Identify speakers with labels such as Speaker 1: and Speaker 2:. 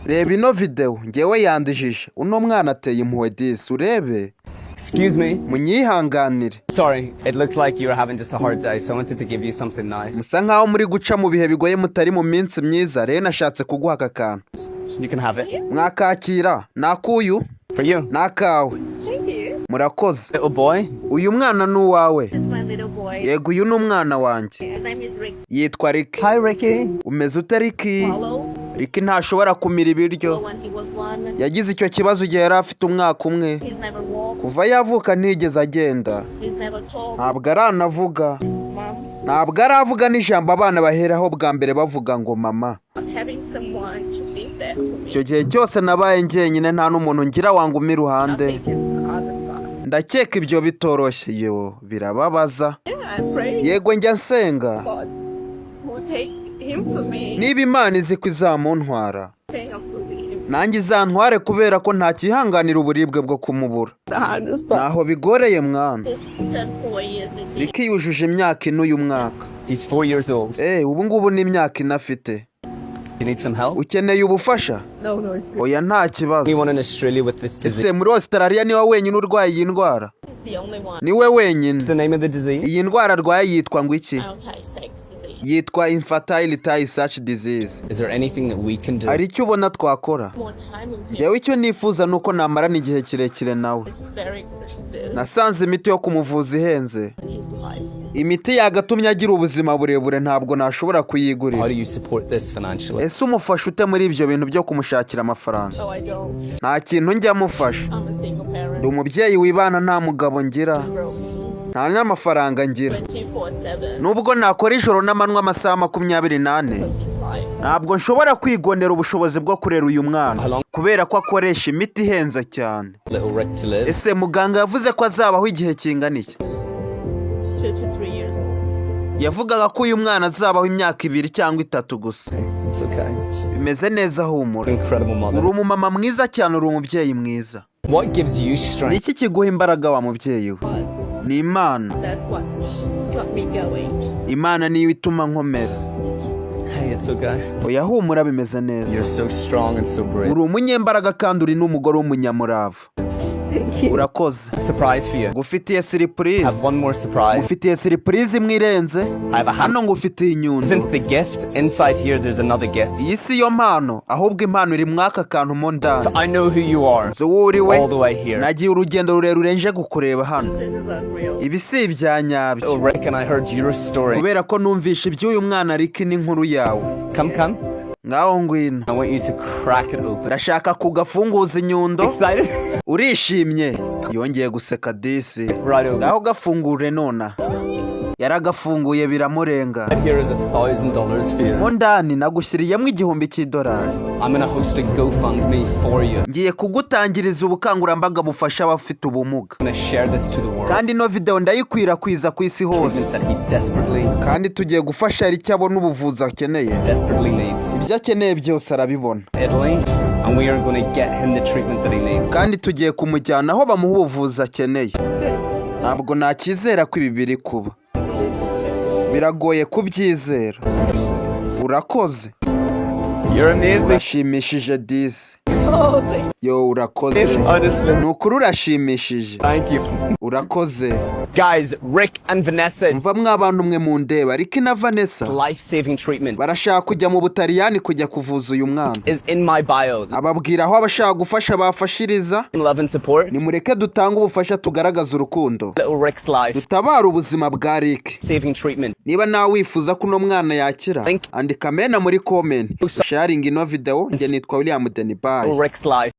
Speaker 1: Reba ino video ngewe yandijije uno mwana ateye impuhwe disi urebe.
Speaker 2: Excuse me.
Speaker 1: Munyihanganire.
Speaker 2: Sorry, it looks like you're having just a hard day, so I wanted to give you something nice.
Speaker 1: Musa nkaho muri guca mu bihe bigoye mutari mu minsi myiza, rero nashatse kuguha aka kantu.
Speaker 2: You can have it.
Speaker 1: Mwakakira, nakuyu?
Speaker 2: For you.
Speaker 1: Nakawe.
Speaker 3: Thank you.
Speaker 1: Murakoze.
Speaker 2: Little boy.
Speaker 1: Uyu mwana ni uwawe?
Speaker 3: This is my little boy.
Speaker 1: Yego uyu ni umwana wanjye.
Speaker 3: His name is Rick.
Speaker 1: Yitwa Ricky.
Speaker 2: Hi, Ricky.
Speaker 1: Umeze ute Ricky?
Speaker 3: Follow.
Speaker 1: Ricky ntashobora kumira ibiryo.
Speaker 3: When he was one,
Speaker 1: Yagize icyo kibazo igihe yari afite umwaka umwe.
Speaker 3: he's never walked.
Speaker 1: Kuva yavuka ntigeze agenda.
Speaker 3: He's never talked.
Speaker 1: Ntabwo aranavuga.
Speaker 3: Mom,
Speaker 1: Ntabwo aravuga n'ijambo abana baheraho bwa mbere bavuga ngo mama.
Speaker 3: not having someone to be there for me.
Speaker 1: Icyo gihe cyose nabaye njyenyine nta n'umuntu ngira wanguma
Speaker 3: I
Speaker 1: iruhande.
Speaker 3: think it's the hardest part.
Speaker 1: Ndakeka ibyo bitoroshye yo birababaza.
Speaker 3: Yeah, I pray
Speaker 1: Yego njya nsenga.
Speaker 3: God will take him for me.
Speaker 1: Niba Imana izi ko izamuntwara,
Speaker 3: Pain of losing him.
Speaker 1: nanjye izantware kubera ko ntakihanganira uburibwe bwo kumubura.
Speaker 3: The hardest part.
Speaker 1: Naho bigoreye mwana.
Speaker 3: He's turned 4 years this year.
Speaker 1: Ricky yujuje imyaka ine uyu mwaka.
Speaker 2: He's 4 years old.
Speaker 1: Ubu ngubu ni imyaka ine afite.
Speaker 2: You need some help?
Speaker 1: Ukeneye ubufasha?
Speaker 3: No, it's good.
Speaker 1: Oya nta kibazo.
Speaker 2: Anyone in Australia with this
Speaker 1: Ese
Speaker 2: disease?
Speaker 1: muri Australia niwe wenyine urwaye iyi ndwara?
Speaker 3: This is the only one.
Speaker 1: Niwe wenyine.
Speaker 2: What's the name of the disease?
Speaker 1: Iyi ndwara arwaye yitwa ngo iki?
Speaker 3: Anti-sex disease.
Speaker 1: Yitwa infantile sex disease.
Speaker 2: Is there anything that we can do?
Speaker 1: Hari icyo ubona twakora?
Speaker 3: More time with him.
Speaker 1: Njyewe icyo nifuza ni uko namarana igihe kirekire nawe.
Speaker 3: It's very expensive
Speaker 1: Nasanze imiti yo kumuvuza ihenze.
Speaker 3: in his life.
Speaker 1: Imiti yagatumye agira ubuzima burebure ntabwo nashobora
Speaker 2: How
Speaker 1: kuyigurira.
Speaker 2: do you support this financially?
Speaker 1: Ese umufasha ute muri ibyo bintu byo kumushakira amafaranga?
Speaker 3: No, I don't.
Speaker 1: Nta kintu njya mufasha.
Speaker 3: I'm a single parent.
Speaker 1: Ndi umubyeyi wibana nta mugabo ngira.
Speaker 3: Broke.
Speaker 1: Nta n'amafaranga ngira.
Speaker 3: 24/7
Speaker 1: Nubwo nakora ijoro n'amanywa amasaha 24.
Speaker 3: of his life.
Speaker 1: Ntabwo nshobora kwigondera ubushobozi bwo kurera uyu mwana
Speaker 2: How long-
Speaker 1: kubera ko akoresha imiti ihenze cyane.
Speaker 2: Little Rick to live?
Speaker 1: Ese muganga yavuze ko azabaho igihe kingana iki?
Speaker 3: 2 to 3 years old.
Speaker 1: Yavugaga ko uyu mwana azabaho imyaka 2 cyangwa 3 gusa.
Speaker 2: It's okay.
Speaker 1: Bimeze neza humura.
Speaker 2: Incredible
Speaker 1: Uri
Speaker 2: mother.
Speaker 1: umumama mwiza cyane, uri umubyeyi mwiza.
Speaker 2: What gives you
Speaker 1: Ni
Speaker 2: strength?
Speaker 1: iki kiguha imbaraga wa mubyeyi we?
Speaker 3: But
Speaker 1: Ni Imana.
Speaker 3: that's what got me going.
Speaker 1: Imana niyo ituma nkomera.
Speaker 2: Hey, it's okay.
Speaker 1: Oya humura bimeze
Speaker 2: You're
Speaker 1: neza.
Speaker 2: so strong and so brave.
Speaker 1: Uri umunyembaraga kandi uri n'umugore w'umunyamurava.
Speaker 3: Thank you.
Speaker 1: Urakoze.
Speaker 2: Surprise for you.
Speaker 1: Ngufitiye
Speaker 2: I
Speaker 1: surprise.
Speaker 2: have one more surprise.
Speaker 1: Ngufitiye surprise imwe irenze.
Speaker 2: I have a hand.
Speaker 1: Hano ngufitiye inyundo.
Speaker 2: Isn't the gift inside here? There's another gift.
Speaker 1: Iyi si yo mpano, ahubwo impano iri mwaka kantu mo ndani.
Speaker 2: So I know who you are.
Speaker 1: Nzi uwo uri we.
Speaker 2: All the way here.
Speaker 1: Nagiye urugendo rurerure nje kukureba hano.
Speaker 3: This is unreal.
Speaker 1: Ibi si ibya nyabyo.
Speaker 2: Little Rick, and I heard your story.
Speaker 1: Kubera ko numvishe iby'uyu mwana Ricky n'inkuru yawe.
Speaker 2: Come.
Speaker 1: Ngaho ngwino.
Speaker 2: I want you to crack it open.
Speaker 1: Ndashaka kugafunguza inyundo.
Speaker 2: Excited?
Speaker 1: Urishimye? Yongeye guseka disi.
Speaker 2: Right over.
Speaker 1: Ngaho gafungure nona. Yaragafunguye biramurenga.
Speaker 2: Here is $1,000 for you.
Speaker 1: Mo ndani nagushyiriyemo $1,000.
Speaker 2: I'm gonna host a GoFundMe for you. I'm
Speaker 1: Ngiye kugutangiriza ubukangurambaga bufasha abafite ubumuga.
Speaker 2: gonna share this to the world.
Speaker 1: Kandi ino video ndayikwirakwiza ku isi
Speaker 2: Treatment
Speaker 1: hose.
Speaker 2: that he desperately
Speaker 1: Kandi tugiye gufasha icyo abona ubuvuzi akeneye.
Speaker 2: needs.
Speaker 1: Ibyo akeneye byose arabibona.
Speaker 2: Italy, and we are gonna get him the treatment that he needs.
Speaker 1: Kandi tugiye kumujyana aho bamuha ubuvuzi akeneye. Ntabwo nakizera ko ibi biri kuba. Biragoye kubyizera. Urakoze.
Speaker 2: You're amazing.
Speaker 1: Urashimishije disi.
Speaker 3: Oh, thank
Speaker 1: Yo urakoze.
Speaker 2: Honestly.
Speaker 1: Nukuri urashimishije.
Speaker 2: Thank you.
Speaker 1: Urakoze.
Speaker 2: Guys, Rick and Vanessa,
Speaker 1: Mva mw'abantu mwe mu ndeba. Ricky na Vanessa
Speaker 2: life-saving treatment
Speaker 1: barashaka kujya mu Butaliyani kujya kuvuza uyu mwana.
Speaker 2: is in my bio.
Speaker 1: Ababwira aho abashaka gufasha bafashiriza.
Speaker 2: Love and support.
Speaker 1: Nimureke dutange ubufasha tugaragaza urukundo.
Speaker 2: Little Rick's life.
Speaker 1: Dutabara ubuzima bwa Rick.
Speaker 2: Saving treatment.
Speaker 1: Niba nawe wifuza ko uno mwana yakira,
Speaker 2: Link.
Speaker 1: andika mena muri comment. Sharing ino video. Njye nitwa William Denibai.
Speaker 2: Little Rick's life.